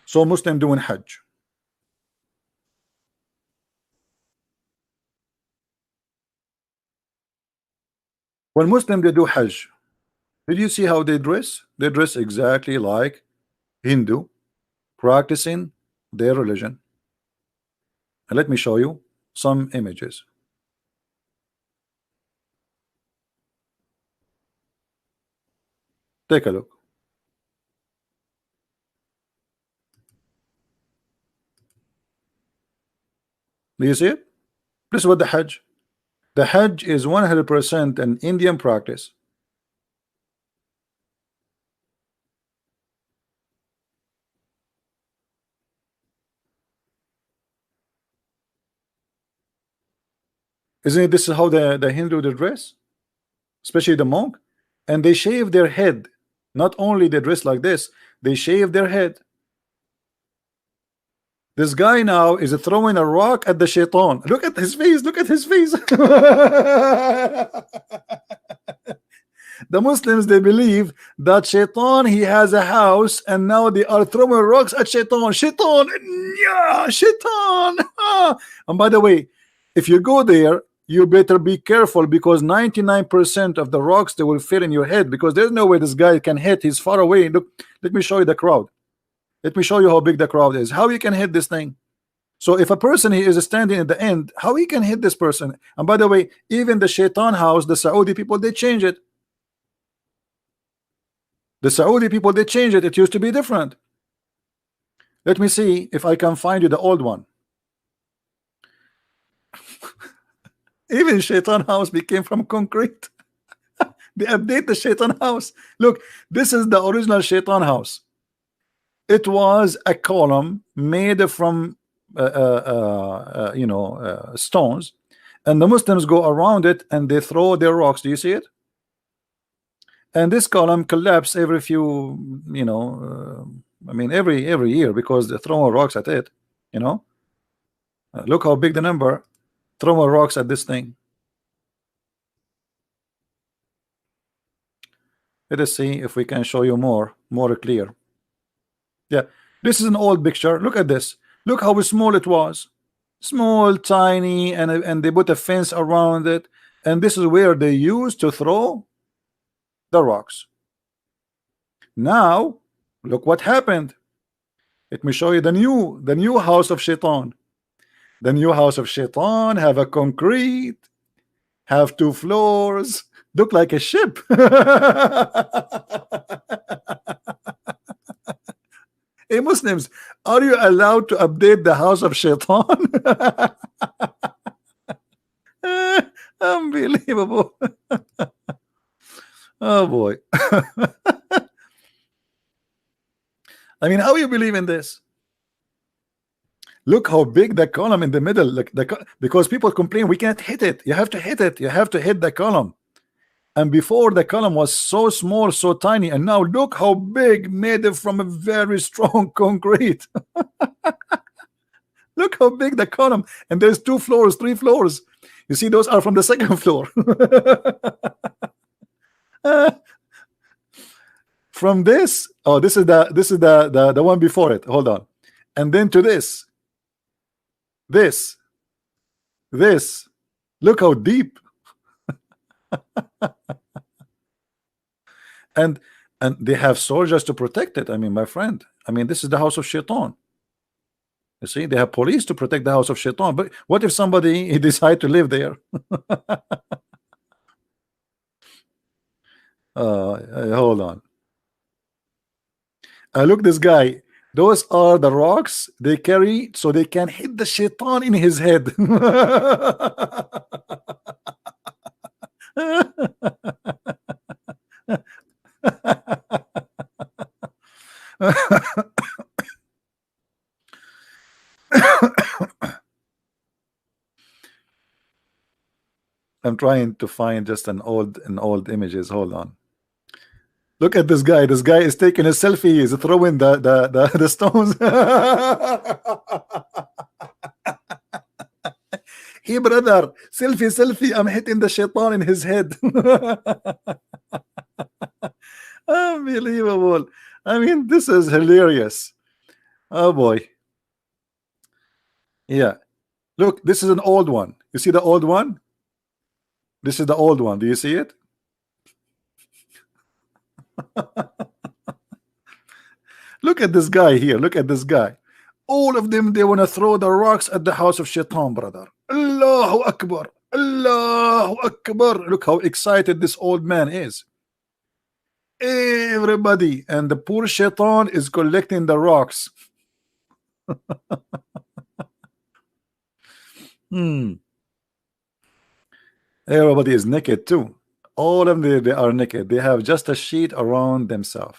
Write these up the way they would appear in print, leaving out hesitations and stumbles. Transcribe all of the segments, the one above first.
So Muslim doing Hajj. When Muslim they do Hajj, did you see how they dress? They dress exactly like Hindu, practicing their religion. And let me show you some images. Take a look. Do you see it? This is what the Hajj. The Hajj is 100% an Indian practice. Isn't it? This is how the Hindu they dress, especially the monk, and they shave their head. Not only they dress like this, they shave their head. This guy now is throwing a rock at the shaitan. Look at his face. Look at his face. The Muslims they believe that shaitan he has a house, and now they are throwing rocks at shaitan. Shaitan, yeah, shaitan. And by the way, if you go there, you better be careful, because 99% of the rocks they will fit in your head, because there's no way this guy can hit. He's far away. Look, let me show you the crowd. Let me show you how big the crowd is. How you can hit this thing? So if a person he is standing at the end, how he can hit this person? And by the way, even the shaitan house, the Saudi people, they change it. The Saudi people, they change it. It used to be different. Let me see if I can find you the old one. Even shaitan house became from concrete. They update the shaitan house. Look, this is the original shaitan house. It was a column made from stones, and the Muslims go around it and they throw their rocks. Do you see it? And this column collapse every few, I mean every year, because they're throwing rocks at it. Look how big the number. Throwing rocks at this thing. Let us see if we can show you more clear. Yeah, this is an old picture. Look at this. Look how small it was. Small, tiny, and they put a fence around it. And this is where they used to throw the rocks. Now, look what happened. Let me show you the new house of shaitan. The new house of shaitan have a concrete, have 2 floors, look like a ship. Hey Muslims, are you allowed to update the house of shaitan? Unbelievable. Oh boy. I mean, how you believe in this? Look how big the column in the middle. Like because people complain we can't hit it. You have to hit it. You have to hit the column. And before the column was so small, so tiny, and now look how big, made it from a very strong concrete. Look how big the column, and there's 2 floors, 3 floors. You see, those are from the 2nd floor. From this, oh, this is the one before it. Hold on, and then to this. Look how deep. and they have soldiers to protect it. I mean, my friend, I mean, this is the house of shaitan. You see, they have police to protect the house of shaitan. But what if somebody he decide to live there? Hold on. Look, this guy. Those are the rocks they carry so they can hit the shaitan in his head. I'm trying to find just an old images. Hold on. Look at this guy. This guy is taking a selfie. He's throwing the stones. Hey brother, selfie. I'm hitting the shaitan in his head. Unbelievable. I mean, this is hilarious. Oh boy. Yeah. Look, this is an old one. You see the old one? This is the old one. Do you see it? Look at this guy here. Look at this guy. All of them, they want to throw the rocks at the house of Shaitan, brother. Allahu Akbar. Allahu Akbar. Look how excited this old man is. Everybody. And the poor Shaitan is collecting the rocks. Everybody is naked too. All of them, they are naked. They have just a sheet around themselves.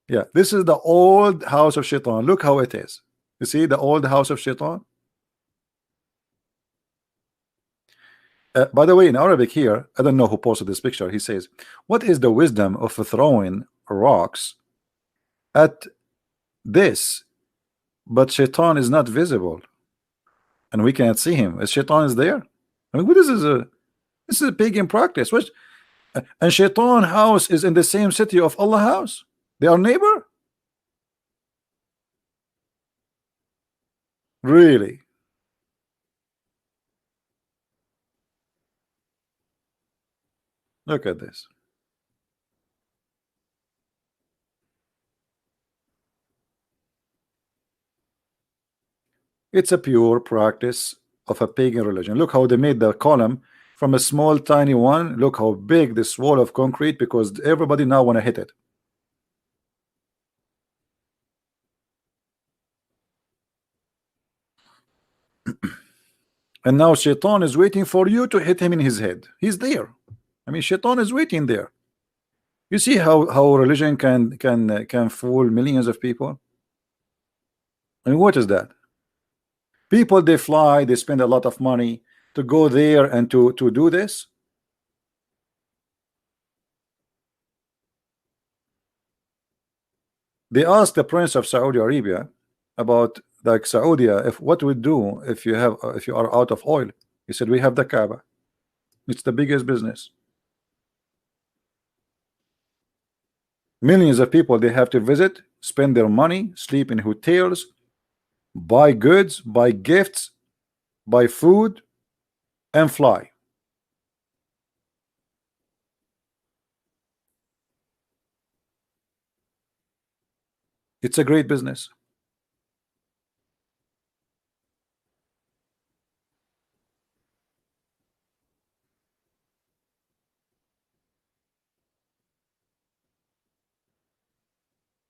Yeah, this is the old house of Shaitan. Look how it is. You see the old house of Shaitan? By the way, in Arabic here, I don't know who posted this picture. He says, what is the wisdom of throwing rocks at this, but Shaitan is not visible and we cannot see him? As Shaitan is there? I mean, this is a pagan practice. Which and Shaitan house is in the same city of Allah house. They are neighbor? Really? Look at this. It's a pure practice of a pagan religion. Look how they made the column from a small tiny one. Look how big this wall of concrete, because everybody now want to hit it. And now Shaitan is waiting for you to hit him in his head. He's there. I mean, Shaitan is waiting there. You see how religion can fool millions of people. I mean, what is that? People, they fly, they spend a lot of money to go there and to do this. They asked the Prince of Saudi Arabia about, like, Saudi, if what would do if you are out of oil. He said, we have the Kaaba. It's the biggest business. Millions of people, they have to visit, spend their money, sleep in hotels, buy goods, buy gifts, buy food, and fly. It's a great business.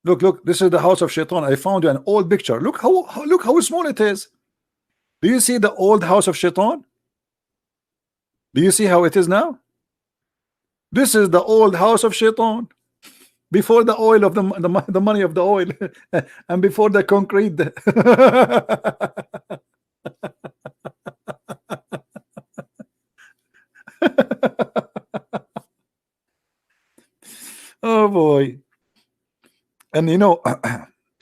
Look, this is the house of Shaitan. I found you an old picture. Look how small it is. Do you see the old house of Shaitan? Do you see how it is now? This is the old house of Shaitan. Before the oil of the money of the oil and before the concrete. Oh boy. And you know,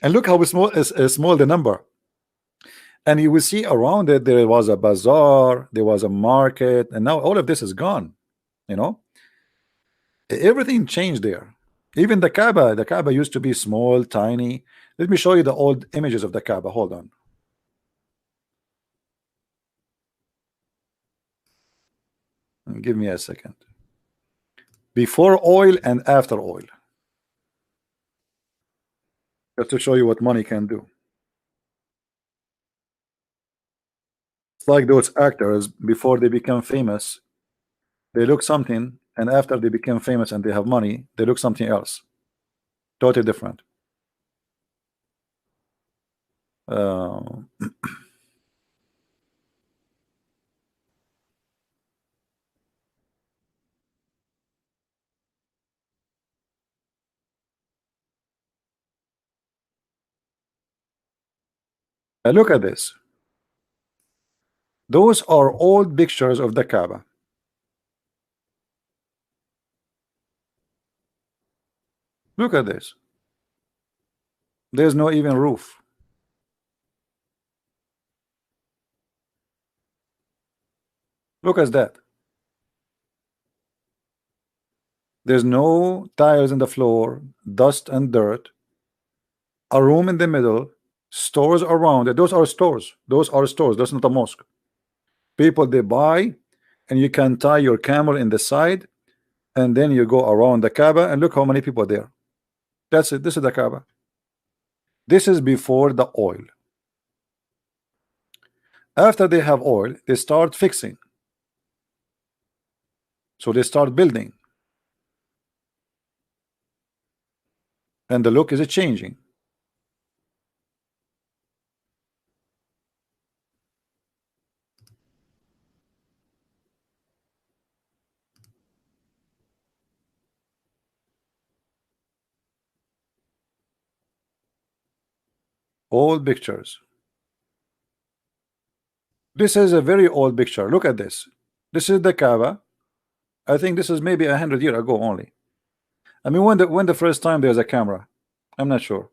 and look how small is small the number. And you will see around it there was a bazaar, there was a market, and now all of this is gone. You know, everything changed there. Even the Kaaba used to be small, tiny. Let me show you the old images of the Kaaba. Hold on. Give me a second. Before oil and after oil. Just to show you what money can do. It's like those actors before they become famous, they look something, and after they become famous and they have money, they look something else. Totally different. Look at this. Those are old pictures of the Kaaba. Look at this. There's no even roof. Look at that. There's no tiles in the floor, dust and dirt. a room in the middle, stores around it. Those are stores. Those are stores. That's not a mosque. People they buy, and you can tie your camel in the side, and then you go around the Kaaba, and look how many people are there. That's it. This is the Kaaba. This is before the oil. After they have oil, they start fixing. So they start building, and the look is changing. Old pictures. This is a very old picture. Look at this. This is the Kaaba. I think this is maybe 100 years ago only. I mean, when the first time there's a camera, I'm not sure.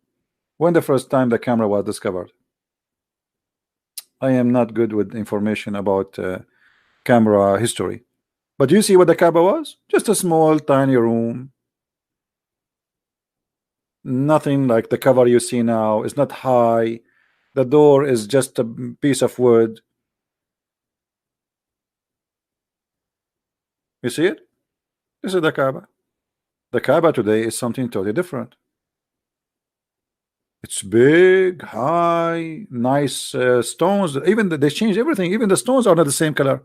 When the first time the camera was discovered. I am not good with information about camera history. But you see what the Kaaba was? Just a small, tiny room. Nothing like the cover you see now. It's not high. The door is just a piece of wood. You see it? This is the Kaaba. The Kaaba today is something totally different. It's big, high, nice stones. Even they changed everything. Even the stones are not the same color.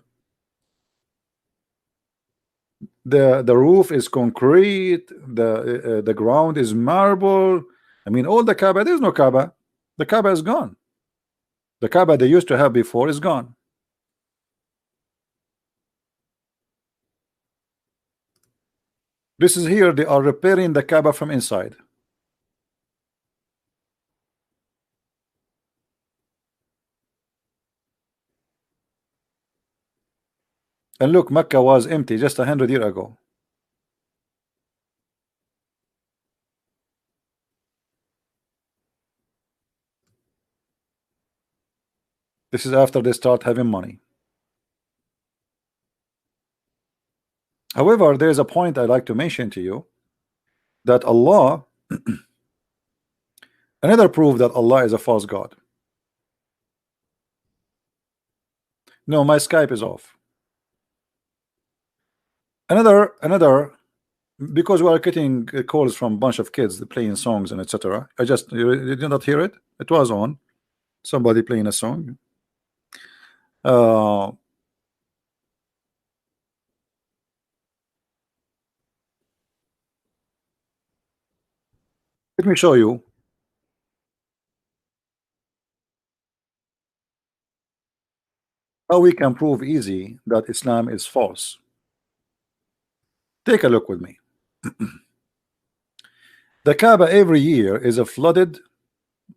The roof is concrete. The ground is marble. I mean, all the Kaaba. There's no Kaaba. The Kaaba is gone. The Kaaba they used to have before is gone. This is here. They are repairing the Kaaba from inside. And look, Mecca was empty just 100 years ago. This is after they start having money. However, there's a point I'd like to mention to you, that Allah another proof that Allah is a false God. No, my Skype is off. Another because we are getting calls from a bunch of kids playing songs and etc. You did not hear it. It was on. Somebody playing a song. Let me show you. How we can prove easy that Islam is false. Take a look with me. The Kaaba every year is flooded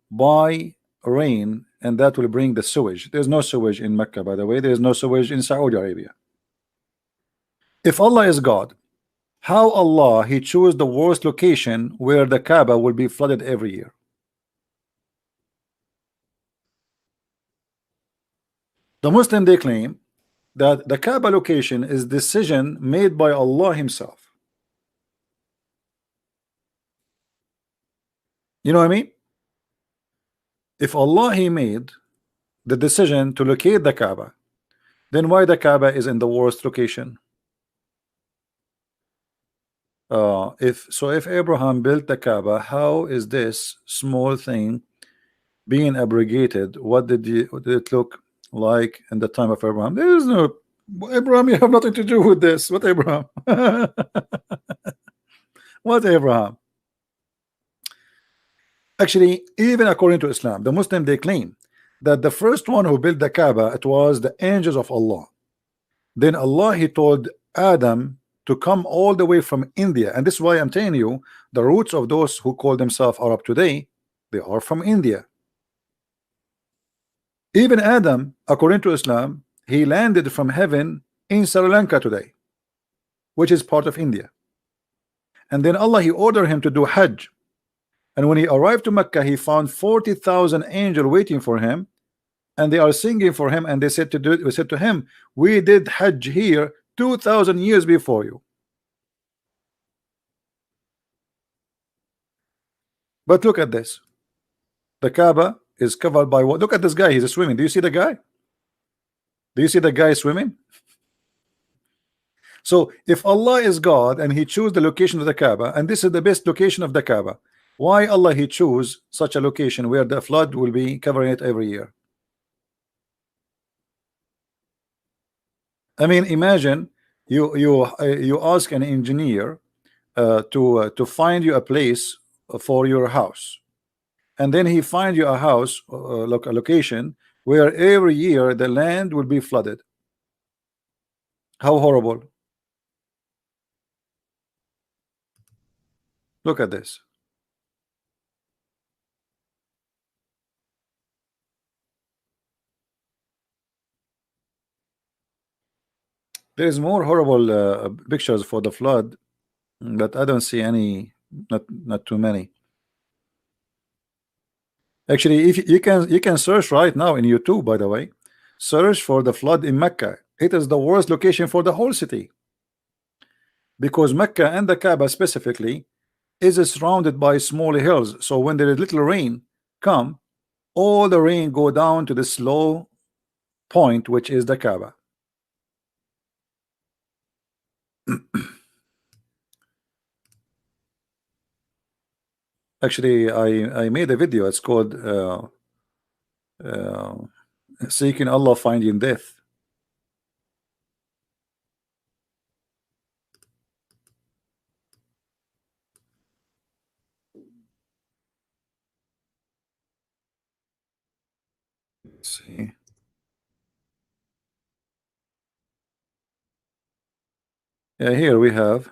by rain, and that will bring the sewage. There's no sewage in Mecca, by the way. There's no sewage in Saudi Arabia. If Allah is God, how Allah he chose the worst location where the Kaaba will be flooded every year? The Muslim they claim that the Kaaba location is decision made by Allah himself. You know what I mean? If Allah he made the decision to locate the Kaaba, then why the Kaaba is in the worst location? If Abraham built the Kaaba, how is this small thing being abrogated? What did it look like in the time of Abraham? There is no Abraham. You have nothing to do with this. What Abraham? What Abraham? Actually, even according to Islam, the Muslim they claim that the first one who built the Kaaba, it was the angels of Allah. Then Allah he told Adam to come all the way from India, and this is why I'm telling you the roots of those who call themselves Arab today, they are from India. Even Adam, according to Islam, he landed from heaven in Sri Lanka today, which is part of India. And then Allah he ordered him to do Hajj. And when he arrived to Mecca, he found 40,000 angels waiting for him, and they are singing for him. And they said to him, "We did Hajj here 2,000 years before you." But look at this. The Kaaba is covered by what? Look at this guy, he's swimming. Do you see the guy? Do you see the guy swimming? So if Allah is God and he chose the location of the Kaaba, and this is the best location of the Kaaba, why Allah he choose such a location where the flood will be covering it every year? I mean, imagine you ask an engineer to find you a place for your house, and then he find you a house, a location where every year the land will be flooded. How horrible. Look at this. There is more horrible pictures for the flood, but I don't see any, not too many. Actually, if you can search right now in YouTube, by the way, search for the flood in Mecca. It is the worst location for the whole city, because Mecca and the Kaaba specifically is surrounded by small hills. So when there is little rain come, all the rain go down to this low point, which is the Kaaba. Actually, I made a video. It's called Seeking Allah, Finding Death. Let's see. Yeah, here we have.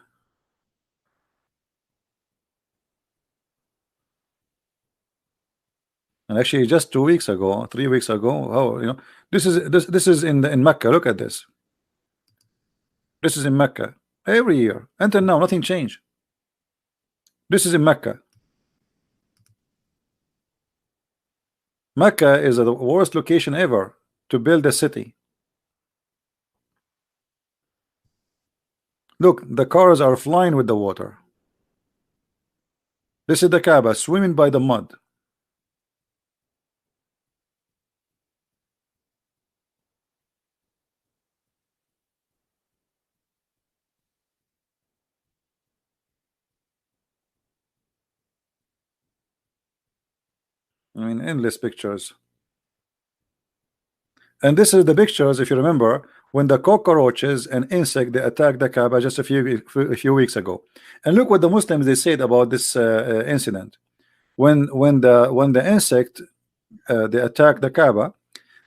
And actually, just 2 weeks ago, 3 weeks ago, oh, you know, this is in Mecca. Look at this. This is in Mecca every year until now. Nothing changed. This is in Mecca. Mecca is the worst location ever to build a city. Look, the cars are flying with the water. This is the Kaaba swimming by the mud. I mean, endless pictures. And this is the pictures, if you remember, when the cockroaches and insect they attacked the Kaaba just a few weeks ago. And look what the Muslims they said about this incident. When the insect they attacked the Kaaba,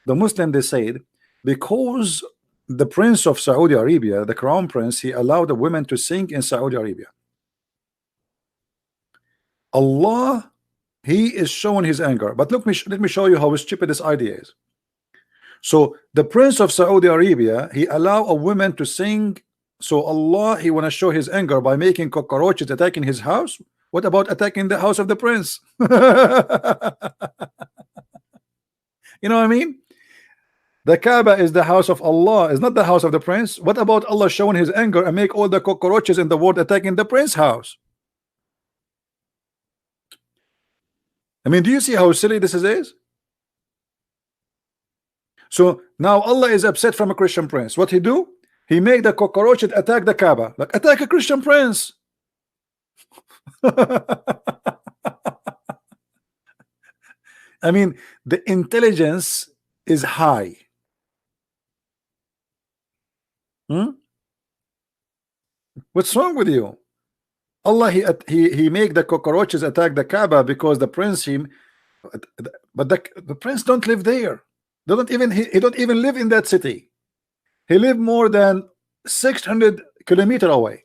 the Muslim they said, because the Prince of Saudi Arabia, the Crown Prince, he allowed the women to sing in Saudi Arabia. Allah, he is showing his anger. But let me show you how stupid this idea is. So the Prince of Saudi Arabia, he allow a woman to sing. So Allah, he want to show his anger by making cockroaches attacking his house. What about attacking the house of the prince? You know what I mean? The Kaaba is the house of Allah, is not the house of the prince. What about Allah showing his anger and make all the cockroaches in the world attacking the prince house? I mean, do you see how silly this is? So now Allah is upset from a Christian prince. What he do? He make the cockroaches attack the Kaaba. Like, attack a Christian prince. I mean, the intelligence is high. What's wrong with you? Allah, he make the cockroaches attack the Kaaba because the prince but the prince don't live there. He don't even live in that city. He live more than 600 kilometers away.